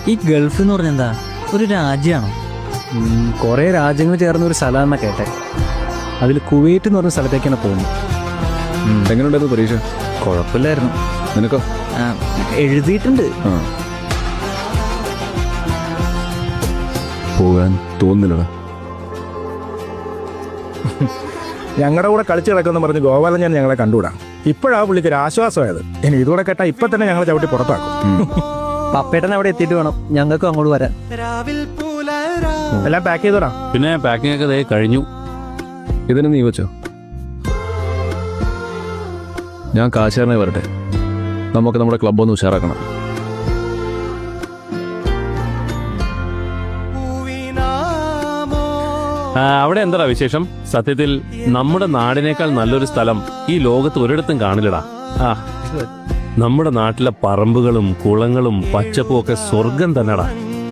ഈ ഗൾഫ് എന്ന് പറഞ്ഞ എന്താ, ഒരു രാജ്യമാണോ? കുറേ രാജ്യങ്ങൾ ചേർന്ന ഒരു സ്ഥലമാണെന്നാ കേട്ടെ. അതിൽ കുവൈറ്റ് എന്ന് പറഞ്ഞ സ്ഥലത്തേക്കാണ് പോകുന്നത്. എങ്ങനെയുണ്ടായിരുന്നു പരീക്ഷ? കുഴപ്പമില്ലായിരുന്നു. നിനക്കോ? എഴുതിയിട്ടുണ്ട്. പോകാൻ തോന്നുന്നില്ലടാ. ഞങ്ങളുടെ കൂടെ കളിച്ച് കിടക്കുമെന്ന് പറഞ്ഞ് ഗോപാലൻ ഞാൻ ഞങ്ങളെ കണ്ടുകൂടാ. ഇപ്പോഴാ പുള്ളിക്ക് ഒരു ആശ്വാസമായത്. ഇനി ഇതുകൂടെ കേട്ടാ ഇപ്പൊ തന്നെ ഞങ്ങളെ ചവിട്ടി പുറത്താക്കും. പപ്പേട്ടൻ അവിടെ എത്തിയിട്ട് വേണം ഞങ്ങൾക്കും അങ്ങോട്ട് വരാൻ. എല്ലാം പാക്ക് ചെയ്തോടാ. പിന്നെ പാക്കിംഗ് ഒക്കെ ദേ കഴിഞ്ഞു. ഇതിന് നീ വെച്ചോ. ഞാൻ കാശാരനെ വരട്ടെ. നമുക്ക് നമ്മുടെ ക്ലബ് ഒന്ന് ഉഷാറാക്കണം. അവിടെ എന്താ വിശേഷം? സത്യത്തിൽ നമ്മുടെ നാടിനേക്കാൾ നല്ലൊരു സ്ഥലം ഈ ലോകത്ത് ഒരിടത്തും കാണില്ലടാ. നമ്മുടെ നാട്ടിലെ പറമ്പുകളും കുളങ്ങളും പച്ചപ്പും ഒക്കെ സ്വർഗം തന്നെടാ.